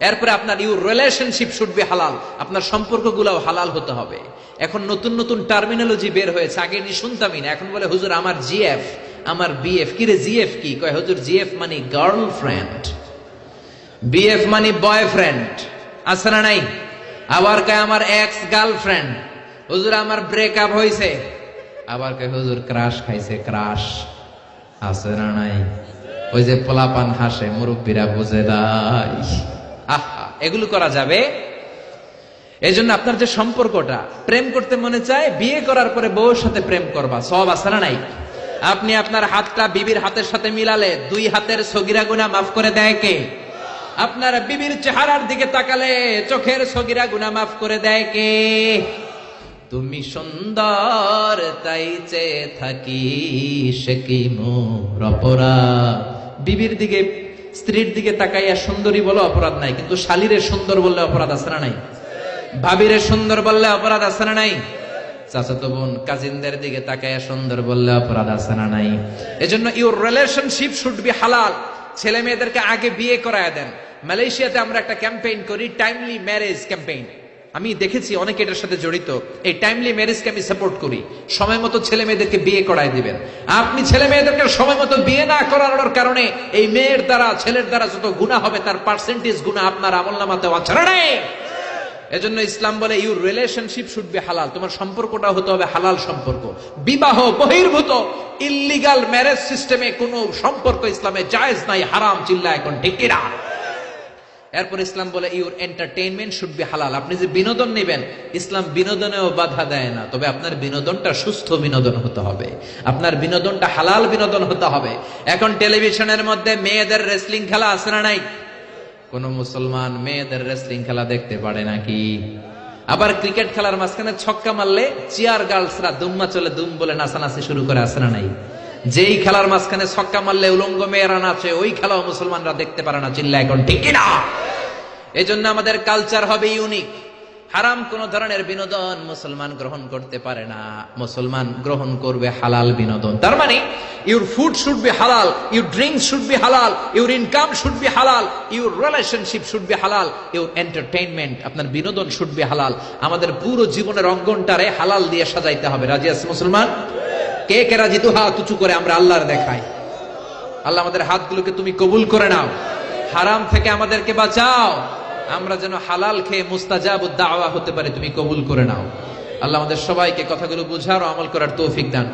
এরপরে আপনার your relationship should be হালাল, আপনার সম্পর্কগুলোও হালাল হতে হবে। এখন নতুন নতুন টার্মিনোলজি বের হয়েছে, আগে নি শুনতামই না, এখন বলে হুজুর আমার জিএফ, আমার বিএফ। কি রে জিএফ কি? কয় হুজুর জিএফ মানে গার্লফ্রেন্ড, বিএফ মানে বয়ফ্রেন্ড, আছে না নাই? আবার কয় আমার এক্স গার্লফ্রেন্ড। হুজুর আমার ব্রেকআপ হয়েছে। আবার কয় হুজুর ক্রাশ খাইছে, ক্রাশ, আছে না নাই? ওই যে পোলাপান হাসে, মুরব্বীরা বুঝে নাই। আহা, এগুলো করা যাবে? এই জন্য আপনার যে সম্পর্কটা, প্রেম করতে মনে চায়, বিয়ে করার পরে বউর সাথে প্রেম করবা, সব আছে না নাই? আপনি আপনার হাতটা বিবির হাতের সাথে মিলালে 2 হাতের সগীরা গুনাহ মাফ করে দেয় কে? আপনার বিবির চেহারার দিকে তাকালে চোখের সগীরা গুনাহ মাফ করে দেয় কে? তুমি সুন্দর তাই চেয়ে থাকি, সে কি মোর অপরাধ? বিবির দিকে, স্ত্রীর দিকে তাকাইয়া সুন্দরী বলে অপরাধ নাই, কিন্তু শালীরে সুন্দর বললে অপরাধ আছে না নাই? ভাবিরে সুন্দর বললে অপরাধ আছে না নাই? চাচাতো বোন, কাজিনদের দিকে তাকাইয়া সুন্দর বললে অপরাধ আছে না নাই? এজন্য ইউর রিলেশনশিপ শুড বি হালাল। ছেলে মেয়েদেরকে আগে বিয়ে করায় দেন। মালয়েশিয়াতে আমরা একটা ক্যাম্পেইন করি, টাইমলি ম্যারেজ ক্যাম্পেইন। আমি দেখেছি অনেকে এটার সাথে জড়িত। এই টাইমলি ম্যারেজকে আমি সাপোর্ট করি। সময় মতো ছেলে মেয়েদেরকে বিয়ে করায় দিবেন। আপনি ছেলে মেয়েদেরকে সময় মতো বিয়ে না করানোর কারণে এই মেয়ের দ্বারা, ছেলের দ্বারা যত গুনাহ হবে তার পার্সেন্টেজ গুনাহ আপনার আমলনামাতে আছে না নাই? এজন্য ইসলাম বলে ইউর রিলেশনশিপ শুড বি হালাল। তোমার সম্পর্কটা হতে হবে হালাল সম্পর্ক। বিবাহ বহির্ভূত ইল্লিগাল ম্যারেজ সিস্টেমে কোনো সম্পর্ক ইসলামে জায়েজ নাই, হারাম। চিল্লা এখন ঠিক কিনা? এরপর ইসলাম বলে ইউর এন্টারটেইনমেন্ট শুড বি হালাল। আপনি যে বিনোদন নেবেন, ইসলাম বিনোদনেও বাধা দেয় না, তবে আপনার বিনোদনটা সুস্থ বিনোদন হতে হবে, আপনার বিনোদনটা হালাল বিনোদন হতে হবে। এখন টেলিভিশনের মধ্যে মেয়েদের রেসলিং খেলা আছে না নাই? কোন মুসলমান মেয়েদের রেসলিং খেলা দেখতে পারে নাকি? আবার ক্রিকেট খেলার মাঝখানে ছক্কা মারলে চিয়ার গার্লসরা দুম্মা চলে দুম বলে নাচানাচি শুরু করে, আছে না নাই? যেই খেলার মাঝখানে ছক্কা মারলে উলঙ্গ মেয়েরা নাচে, ওই খেলাও মুসলমানরা দেখতে পারে না। চিল্লা এখন ঠিক কিনা? এই জন্য আমাদের কালচার হবে ইউনিক। হারাম কোন ধরনের বিনোদন মুসলমান গ্রহণ করতে পারে না। মুসলমান গ্রহণ করবে হালাল বিনোদন। তার মানে ইউর ফুড শুড বি হালাল, ইউর ড্রিঙ্কস শুড বি হালাল, ইউর ইনকাম শুড বি হালাল, ইউর রিলেশনশিপ শুড বি হালাল, ইউর এন্টারটেইনমেন্ট, আপনার বিনোদন শুড বি হালাল। আমাদের পুরো জীবনের অঙ্গনটারে হালাল দিয়ে সাজাইতে হবে। রাজি আছে মুসলমান? কে কে রাজি? তো হাত উঁচু করে আমরা আল্লাহর দেখাই। আল্লাহ আমাদের হাতগুলোকে তুমি কবুল করে নাও, হারাম থেকে আমাদেরকে বাঁচাও, আমরা যেন হালাল খেয়ে মুস্তাজাবুদ দাওয়া হতে পারে, তুমি কবুল করে নাও। আল্লাহ আমাদের সবাইকে কথাগুলো বুঝার ও আমল করার তৌফিক দান।